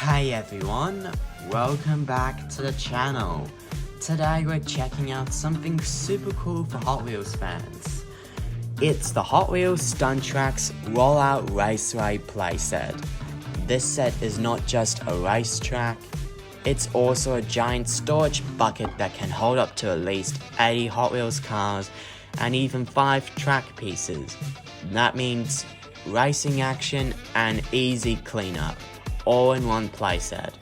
Hey everyone, welcome back to the channel. Today we're checking out something super cool for Hot Wheels fans. It's the Hot Wheels Stunt Tracks Rollout Raceway playset. This set is not just a racetrack, it's also a giant storage bucket that can hold up to at least 80 Hot Wheels cars and even 5 track pieces. That means racing action and easy cleanup, all in one playset.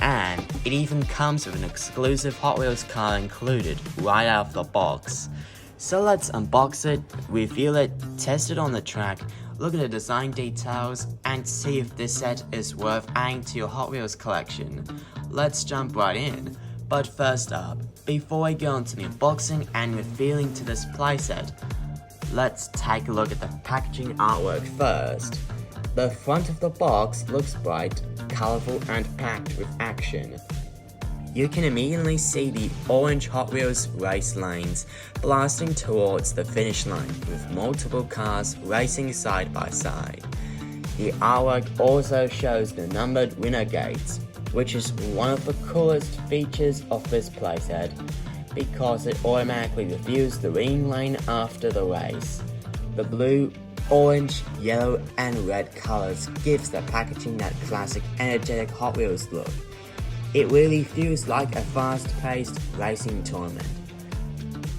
And it even comes with an exclusive Hot Wheels car included right out of the box. So let's unbox it, review it, test it on the track, look at the design details, and see if this set is worth adding to your Hot Wheels collection. Let's jump right in. But first up, before we go into the unboxing and revealing to this playset, let's take a look at the packaging artwork first. The front of the box looks bright, colorful, and packed with action. You can immediately see the orange Hot Wheels race lanes blasting towards the finish line with multiple cars racing side by side. The artwork also shows the numbered winner gates, which is one of the coolest features of this playset because it automatically reveals the winning lane after the race. The blue, orange, yellow, and red colors gives the packaging that classic energetic Hot Wheels look. It really feels like a fast-paced racing tournament.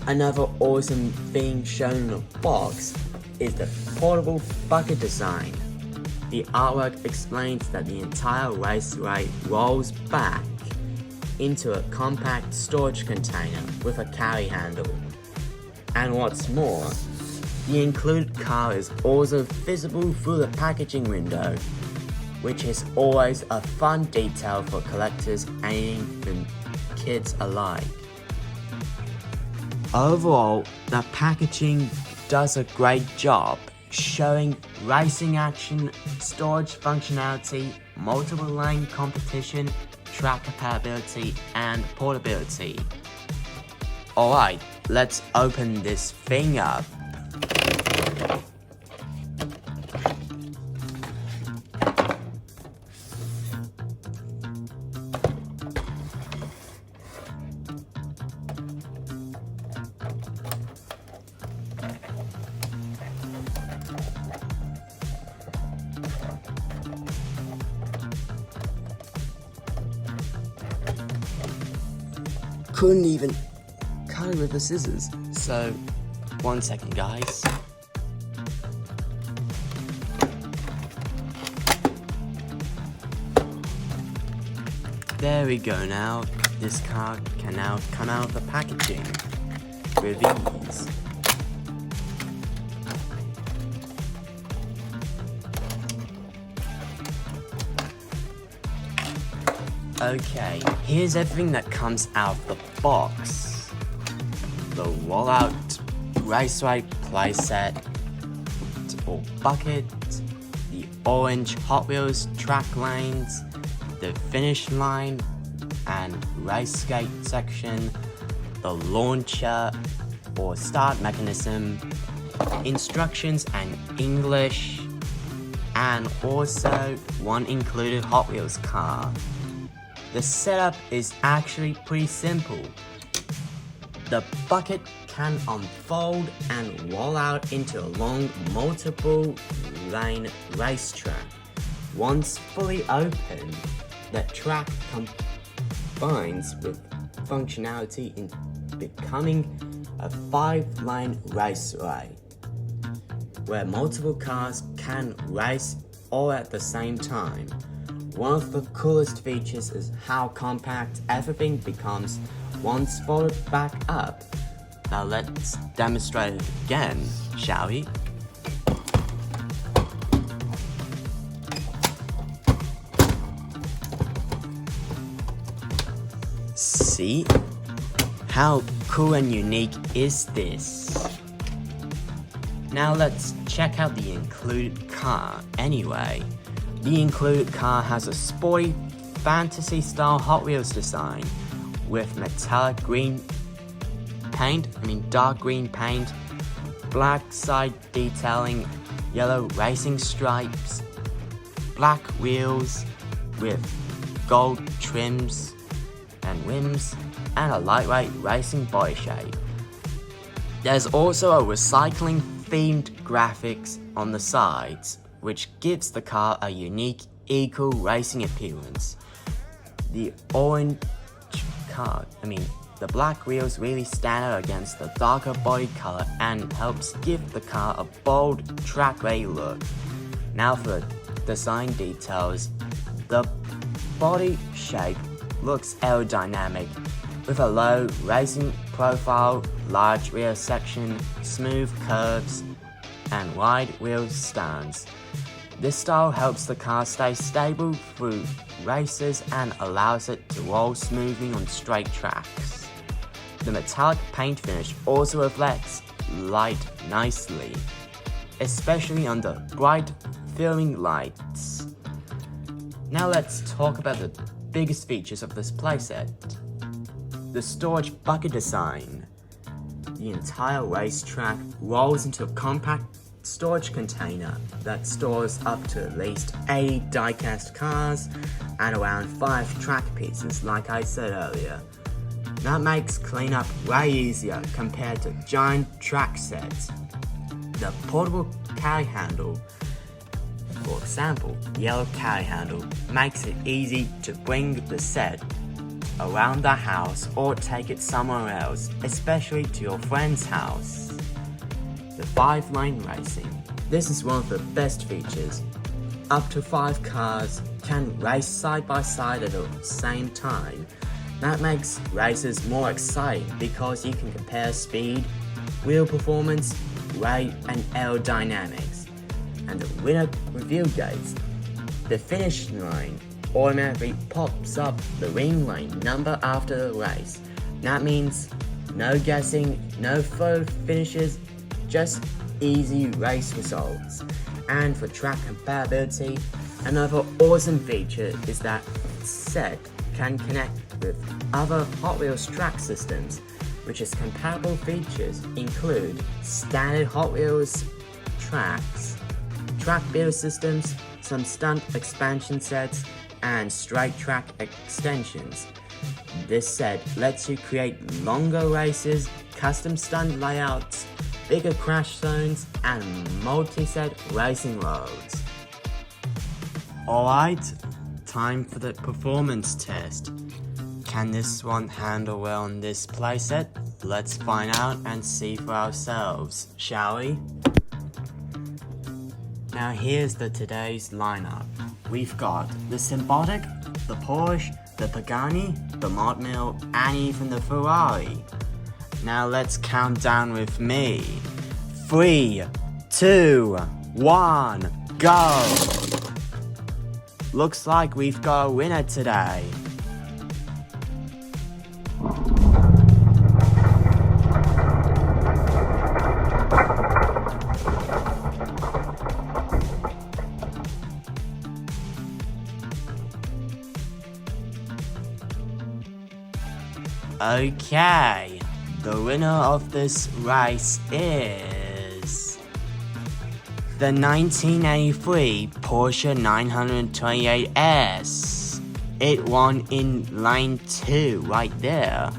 Another awesome thing shown in the box is the portable bucket design. The artwork explains that the entire raceway rolls back into a compact storage container with a carry handle. And what's more, the included car is also visible through the packaging window, which is always a fun detail for collectors and even kids alike. Overall, the packaging does a great job showing racing action, storage functionality, multiple lane competition, track compatibility, and portability. Alright, let's open this thing up. Couldn't even cut it with the scissors. So, 1 second, guys. There we go now. This car can now come out of the packaging with ease. Okay, here's everything that comes out of the box. The rollout Raceway playset, or bucket, the orange Hot Wheels track lanes, the finish line and race skate section, the launcher or start mechanism, instructions and English, and also one included Hot Wheels car. The setup is actually pretty simple. The bucket can unfold and roll out into a long multiple lane racetrack. Once fully open, the track combines with functionality in becoming a 5-lane raceway, where multiple cars can race all at the same time. One of the coolest features is how compact everything becomes once folded back up. Now let's demonstrate it again, shall we? See? How cool and unique is this? Now let's check out the included car anyway. The included car has a sporty, fantasy-style Hot Wheels design with metallic dark green paint, black side detailing, yellow racing stripes, black wheels with gold trims and rims, and a lightweight racing body shape. There's also a recycling-themed graphics on the sides, which gives the car a unique eco-racing appearance. The black wheels really stand out against the darker body color and helps give the car a bold track-ready look. Now for the design details. The body shape looks aerodynamic, with a low racing profile, large rear section, smooth curves, and wide wheel stands. This style helps the car stay stable through races and allows it to roll smoothly on straight tracks. The metallic paint finish also reflects light nicely, especially under bright filming lights. Now let's talk about the biggest features of this playset. The storage bucket design. The entire racetrack rolls into a compact storage container that stores up to at least 80 diecast cars and around 5 track pieces, like I said earlier. That makes cleanup way easier compared to giant track sets. The portable carry handle, for example, yellow carry handle, makes it easy to bring the set around the house or take it somewhere else, especially to your friend's house. The 5-lane racing. This is one of the best features. Up to 5 cars can race side by side at the same time. That makes races more exciting because you can compare speed, wheel performance, weight, and aerodynamics. And the winner reveal dates. The finish line automatically pops up the ring lane number after the race. That means no guessing, no photo finishes, just easy race results. And for track compatibility, another awesome feature is that set can connect with other Hot Wheels track systems, which is compatible features include standard Hot Wheels tracks, track builder systems, some stunt expansion sets, and straight track extensions. This set lets you create longer races, custom stunt layouts, bigger crash zones, and multi-set racing loads. Alright, time for the performance test. Can this one handle well on this playset? Let's find out and see for ourselves, shall we? Now here's today's lineup. We've got the Symbiotic, the Porsche, the Pagani, the Mod Mill, and even the Ferrari. Now let's count down with me. 3, 2, 1, go! Looks like we've got a winner today. Okay, the winner of this race is the 1983 Porsche 928S. It won in lane 2 right there.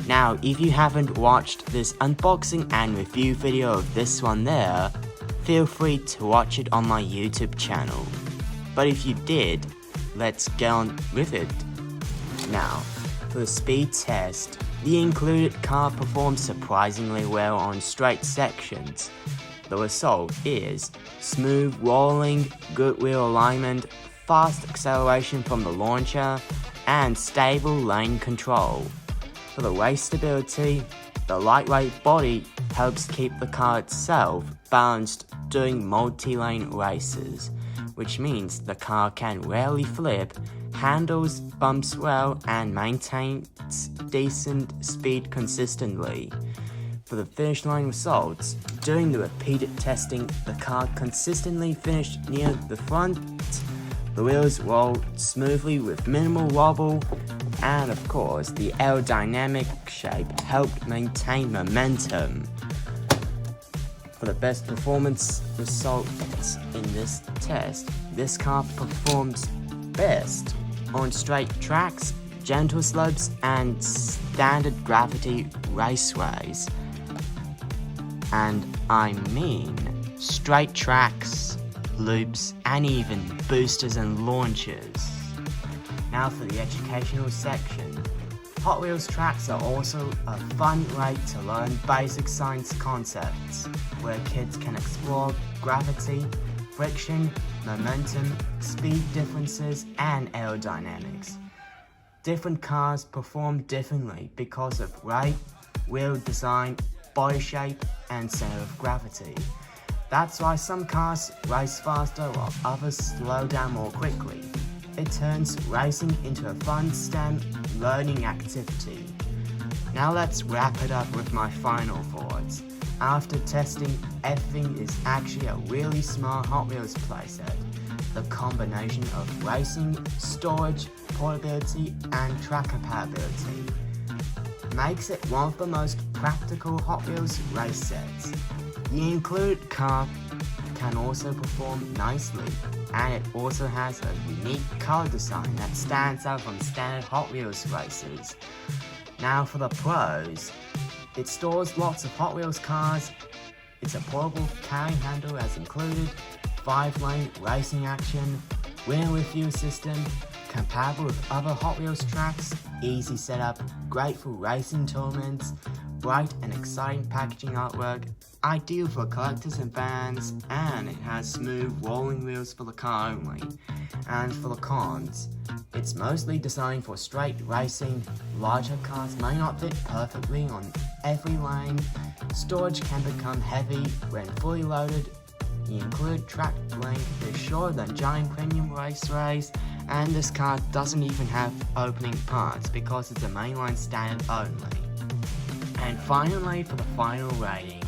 Now, if you haven't watched this unboxing and review video of this one there, feel free to watch it on my YouTube channel. But if you did, let's get on with it. Now, for the speed test, the included car performed surprisingly well on straight sections. The result is smooth rolling, good wheel alignment, fast acceleration from the launcher, and stable lane control. For the race stability, the lightweight body helps keep the car itself balanced during multi-lane races, which means the car can rarely flip, handles bumps well, and maintains decent speed consistently. For the finish line results, during the repeated testing, the car consistently finished near the front, the wheels rolled smoothly with minimal wobble, and of course, the aerodynamic shape helped maintain momentum. For the best performance results in this test, this car performs best on straight tracks, gentle slopes, and standard gravity raceways. And I mean straight tracks, loops, and even boosters and launchers. Now for the educational section. Hot Wheels tracks are also a fun way to learn basic science concepts, where kids can explore gravity, friction, momentum, speed differences, and aerodynamics. Different cars perform differently because of weight, wheel design, body shape, and center of gravity. That's why some cars race faster while others slow down more quickly. It turns racing into a fun STEM learning activity. Now let's wrap it up with my final thoughts. After testing, everything is actually a really smart Hot Wheels playset. The combination of racing, storage, portability, and track compatibility makes it one of the most practical Hot Wheels race sets. The included car can also perform nicely, and it also has a unique color design that stands out from standard Hot Wheels races. Now for the pros. It stores lots of Hot Wheels cars, it's a portable carrying handle as included, 5-lane racing action, winner review system, compatible with other Hot Wheels tracks, easy setup, great for racing tournaments, bright and exciting packaging artwork, ideal for collectors and fans, and it has smooth rolling wheels for the car only. And for the cons, it's mostly designed for straight racing, larger cars may not fit perfectly on every lane, storage can become heavy when fully loaded, the included track length is shorter than giant premium raceways, and this car doesn't even have opening parts because it's a mainline standard only. And finally, for the final ratings,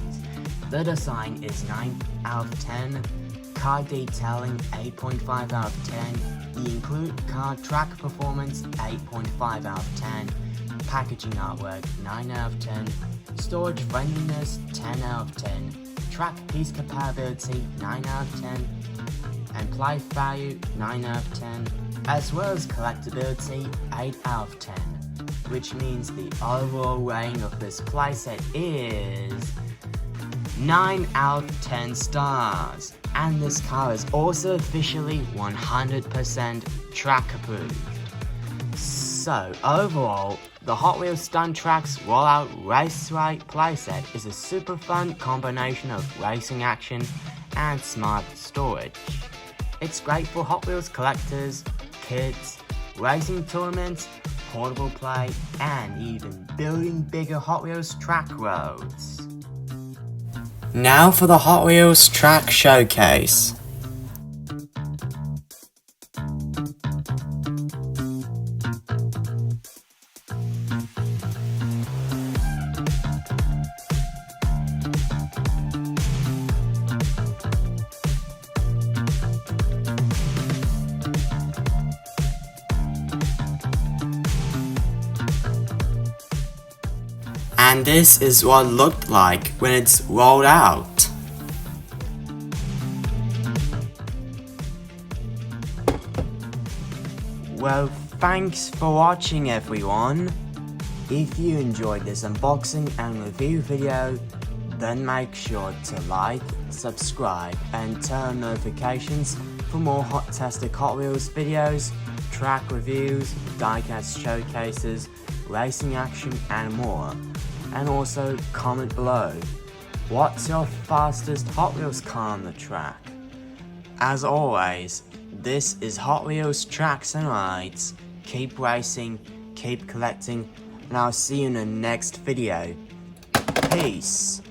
the design is 9 out of 10, car detailing 8.5 out of 10, the included car track performance 8.5 out of 10, packaging artwork 9 out of 10, storage friendliness 10 out of 10, track piece compatibility 9 out of 10, and play value 9 out of 10, as well as collectability 8 out of 10, which means the overall rating of this playset is 9 out of 10 stars. And this car is also officially 100% track approved. So overall, the Hot Wheels Stunt Tracks Rollout Raceway playset is a super fun combination of racing action and smart storage. It's great for Hot Wheels collectors, kids, racing tournaments, portable play, and even building bigger Hot Wheels track roads. Now for the Hot Wheels track showcase. And this is what it looked like when it's rolled out. Well, thanks for watching everyone. If you enjoyed this unboxing and review video, then make sure to like, subscribe, and turn on notifications for more hot-tastic Hot Wheels videos, track reviews, diecast showcases, racing action, and more. And also comment below, what's your fastest Hot Wheels car on the track? As always, this is Hot Wheels Tracks and Rides. Keep racing, keep collecting, and I'll see you in the next video. Peace.